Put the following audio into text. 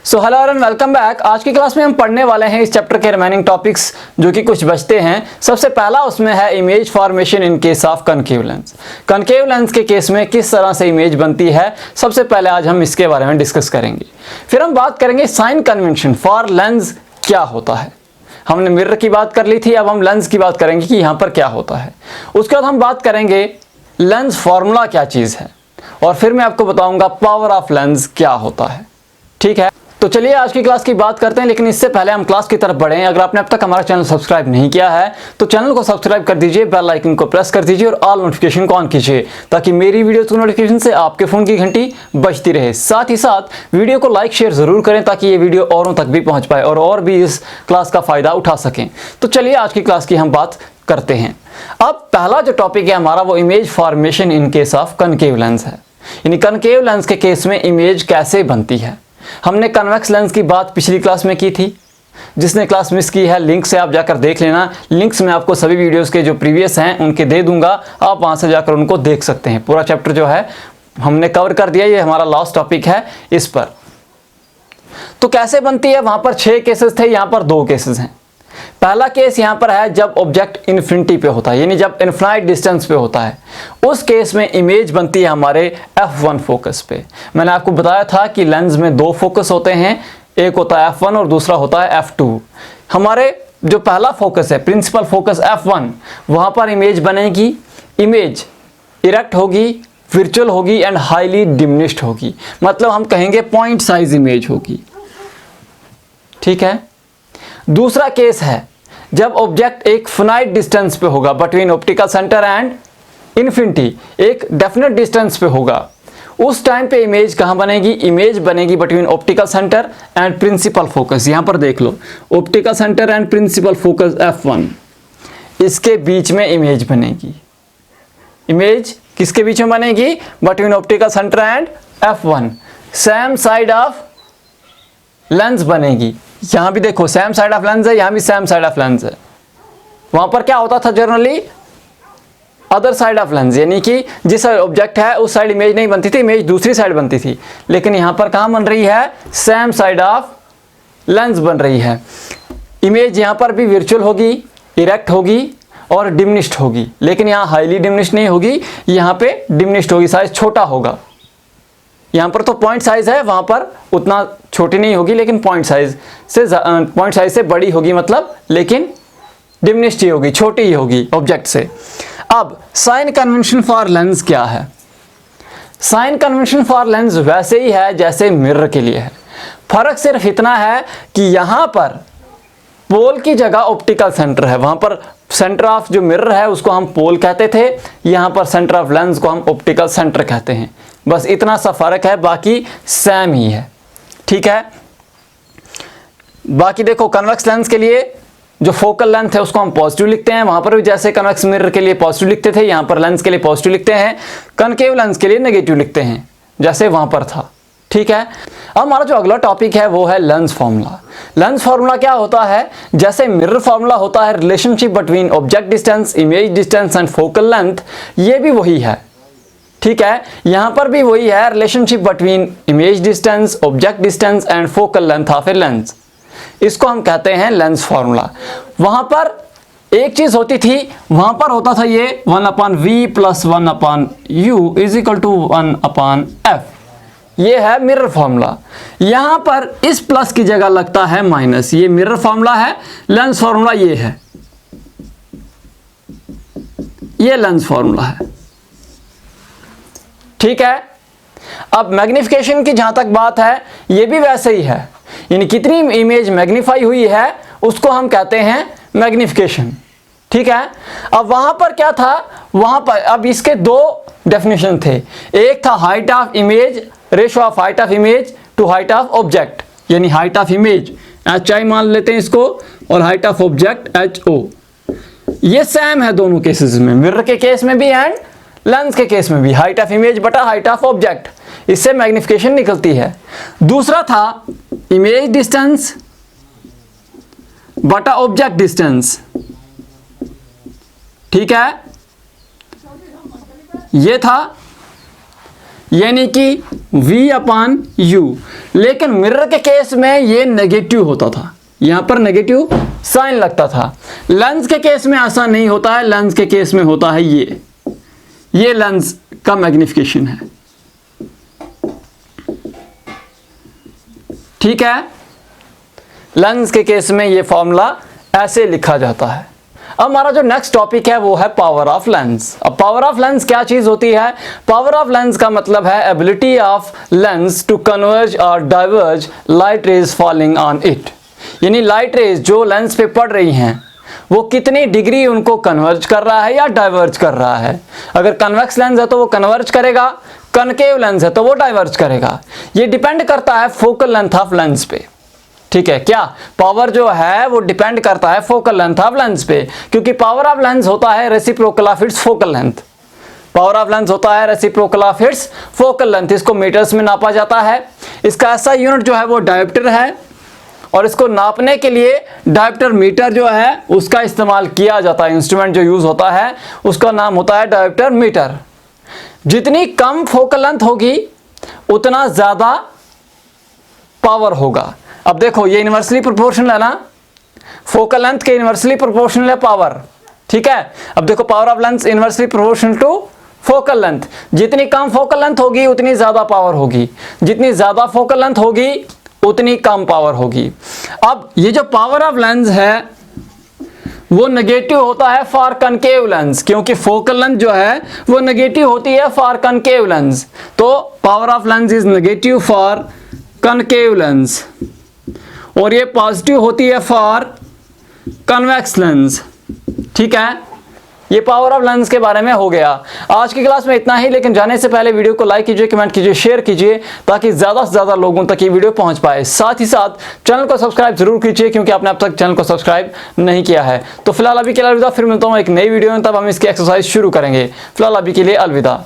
So hello and welcome back. आज की class में हम पढ़ने वाले हैं इस चैप्टर के रिमेनिंग टॉपिक्स जो कि कुछ बचते हैं। सबसे पहला उसमें है image formation in case of concave lens. Concave lens के केस में किस तरह से इमेज बनती है, सबसे पहले आज हम इसके बारे में डिस्कस करेंगे। फिर हम बात करेंगे साइन कन्वेंशन फॉर लेंस क्या होता है। हमने मिरर की बात कर ली थी, अब हम लेंस की बात करेंगे कि यहाँ पर क्या होता है। उसके बाद हम बात करेंगे लेंस फॉर्मूला क्या चीज़ है, और फिर मैं आपको बताऊंगा पावर ऑफ लेंस क्या होता है। ठीक है, तो चलिए आज की क्लास की बात करते हैं। लेकिन इससे पहले हम क्लास की तरफ बढ़ें, अगर आपने अब तक हमारा चैनल सब्सक्राइब नहीं किया है तो चैनल को सब्सक्राइब कर दीजिए, बेल आइकन को प्रेस कर दीजिए और ऑल नोटिफिकेशन को ऑन कीजिए ताकि मेरी वीडियो की नोटिफिकेशन से आपके फ़ोन की घंटी बजती रहे। साथ ही साथ वीडियो को लाइक शेयर ज़रूर करें ताकि ये वीडियो औरों तक भी पहुँच पाए और भी इस क्लास का फ़ायदा उठा सकें। तो चलिए आज की क्लास की हम बात करते हैं। अब पहला जो टॉपिक है हमारा वो image formation in case of concave lens है, यानी कनकेव लेंस के केस में इमेज कैसे बनती है। हमने कन्वेक्स लेंस की बात पिछली क्लास में की थी। जिसने क्लास मिस की है लिंक से आप जाकर देख लेना। लिंक्स में आपको सभी वीडियोस के जो प्रीवियस हैं उनके दे दूंगा, आप वहां से जाकर उनको देख सकते हैं। पूरा चैप्टर जो है हमने कवर कर दिया, ये हमारा लास्ट टॉपिक है इस पर। तो कैसे बनती है, वहां पर 6 केसेस थे, यहां पर 2 केसेस हैं। पहला केस यहां पर है जब ऑब्जेक्ट इन्फिनिटी पे होता है, यानी जब इनफाइनाइट डिस्टेंस पे होता है। उस केस में इमेज बनती है हमारे f1 फोकस पे। मैंने आपको बताया था कि लेंस में 2 फोकस होते हैं, एक होता है f1 और दूसरा होता है f2। हमारे जो पहला फोकस है प्रिंसिपल फोकस f1, वहां पर इमेज बनेगी। इमेज इरेक्ट होगी, वर्चुअल होगी एंड हाईली डिमिनिश्ड होगी, मतलब हम कहेंगे पॉइंट साइज इमेज होगी। ठीक है। दूसरा केस है जब ऑब्जेक्ट एक फिनाइट डिस्टेंस पे होगा between optical centre and infinity, एक डेफिनेट डिस्टेंस पे होगा। उस टाइम पे इमेज कहां बनेगी, इमेज बनेगी between optical centre and principal focus. यहां पर देख लो, optical centre and principal focus f1, इसके बीच में इमेज बनेगी। इमेज किसके बीच में बनेगी, between optical centre and f1। Same side of lens बनेगी। यहां भी देखो सेम साइड ऑफ लेंस है, यहां भी सेम साइड ऑफ लेंस है। वहां पर क्या होता था generally, other side of lens, यानी कि जिस ऑब्जेक्ट है उस साइड इमेज नहीं बनती थी, इमेज दूसरी साइड बनती थी। लेकिन यहां पर कहां बन रही है, सेम साइड ऑफ लेंस बन रही है। इमेज यहां पर भी वर्चुअल होगी, इरेक्ट होगी और डिमिनिश्ड होगी, लेकिन यहां हाईली डिमिनिश्ड नहीं होगी, यहां पे डिमिनिश्ड होगी, साइज छोटा होगा। यहाँ पर तो पॉइंट साइज है, वहां पर उतना छोटी नहीं होगी, लेकिन पॉइंट साइज से बड़ी होगी, मतलब लेकिन डिमिनिश्ड ही होगी, छोटी ही होगी ऑब्जेक्ट से। अब साइन कन्वेंशन फॉर लेंस क्या है। साइन कन्वेंशन फॉर लेंस वैसे ही है जैसे मिरर के लिए है। फर्क सिर्फ इतना है कि यहां पर पोल की जगह ऑप्टिकल सेंटर है। वहां पर सेंटर ऑफ जो मिरर है उसको हम पोल कहते थे, यहां पर सेंटर ऑफ लेंस को हम ऑप्टिकल सेंटर कहते हैं। बस इतना सा फर्क है, बाकी सेम ही है। ठीक है। बाकी देखो कन्वेक्स लेंस के लिए जो फोकल लेंथ है उसको हम पॉजिटिव लिखते हैं, वहां पर भी जैसे कन्वेक्स मिरर के लिए पॉजिटिव लिखते थे, यहां पर लेंस के लिए पॉजिटिव लिखते हैं। कनकेव लेंस के लिए नेगेटिव लिखते हैं जैसे वहां पर था। ठीक है। अब हमारा जो अगला टॉपिक है वो है लेंस फॉर्मूला। लेंस फॉर्मूला क्या होता है, जैसे मिरर फॉर्मूला होता है relationship between object distance, image distance and focal length, ये भी वही है। ठीक है, यहां पर भी वही है, relationship between image distance, object distance and focal length of a lens. इसको हम कहते हैं लेंस फॉर्मूला। वहां पर एक चीज होती थी, वहां पर होता था ये 1/v + 1/u = 1/f। ये है मिरर फॉर्मूला। यहां पर इस प्लस की जगह लगता है माइनस। ये मिरर फॉर्मूला है, लेंस फॉर्मूला ये है, ये लेंस फॉर्मूला है। ठीक है। अब मैग्निफिकेशन की जहां तक बात है, ये भी वैसे ही है, यानी कितनी इमेज मैग्नीफाई हुई है उसको हम कहते हैं मैग्निफिकेशन। ठीक है। अब वहां पर क्या था, वहां पर अब इसके 2 डेफिनेशन थे। एक था height of image, ratio of height of image to height of object, यानी हाइट ऑफ इमेज hi मान लेते हैं इसको, और हाइट ऑफ ऑब्जेक्ट ho। ये सेम है दोनों केसेस में, मिरर के केस में भी एंड लेंस के केस में भी, हाइट ऑफ इमेज बटा हाइट ऑफ ऑब्जेक्ट, इससे मैग्निफिकेशन निकलती है। दूसरा था इमेज डिस्टेंस बटा ऑब्जेक्ट डिस्टेंस। ठीक है, ये था यानी कि V/U। लेकिन मिरर के केस में ये नेगेटिव होता था, यहां पर नेगेटिव साइन लगता था। लेंस के केस में ऐसा नहीं होता है, लेंस के केस में होता है ये लेंस का मैग्निफिकेशन है, ठीक है। लेंस के केस में ये फॉर्मूला ऐसे लिखा जाता है। अब हमारा जो नेक्स्ट टॉपिक है वो है पावर ऑफ लेंस। अब पावर ऑफ लेंस क्या चीज होती है? पावर ऑफ लेंस का मतलब है ability of lens to converge और diverge light rays falling on it. यानी लाइट रेज जो लेंस पे पड़ रही हैं वो कितनी डिग्री उनको कन्वर्ज कर रहा है या डाइवर्ज कर रहा है। अगर कन्वेक्स लेंस है तो वो कन्वर्ज करेगा, कनकेव लेंस है तो वो डाइवर्ज करेगा। ये डिपेंड करता है फोकल लेंथ ऑफ लेंस पे, ठीक है। क्या पावर जो है वो डिपेंड करता है फोकल लेंथ ऑफ लेंस पे, क्योंकि पावर ऑफ लेंस होता है reciprocal of its focal length. Power of lens होता है reciprocal of its focal length. इसको मीटर्स में नापा जाता है। इसका ऐसा यूनिट जो है वो डायोप्टर है, और इसको नापने के लिए डायोप्टर मीटर जो है उसका इस्तेमाल किया जाता है। इंस्ट्रूमेंट जो यूज होता है उसका नाम होता है डायोप्टर मीटर। जितनी कम फोकल लेंथ होगी उतना ज्यादा पावर होगा। अब देखो ये इनवर्सली प्रोपोर्शनल है ना, फोकल लेंथ के इनवर्सली प्रोपोर्शनल है पावर, ठीक है। अब देखो power of lens inversely proportional to focal length. जितनी कम फोकल लेंथ होगी उतनी ज्यादा पावर होगी, जितनी ज्यादा फोकल लेंथ होगी उतनी कम पावर होगी। अब ये जो पावर ऑफ लेंस है वो नेगेटिव होता है फॉर कनकेव लेंस, क्योंकि फोकल लेंथ जो है वो नेगेटिव होती है फॉर कनकेव लेंस। तो power of lens is negative for concave lens, और ये पॉजिटिव होती है फॉर कन्वेक्स लेंस, ठीक है। ये पावर ऑफ लेंस के बारे में हो गया। आज की क्लास में इतना ही, लेकिन जाने से पहले वीडियो को लाइक कीजिए, कमेंट कीजिए, शेयर कीजिए, ताकि ज़्यादा से ज़्यादा लोगों तक ये वीडियो पहुंच पाए। साथ ही साथ चैनल को सब्सक्राइब जरूर कीजिए, क्योंकि आपने अब तक चैनल को सब्सक्राइब नहीं किया है। तो फिलहाल अभी के लिए अलविदा, फिर मिलता हूँ एक नई वीडियो में, तब हम इसकी एक्सरसाइज शुरू करेंगे। फिलहाल अभी के लिए अलविदा।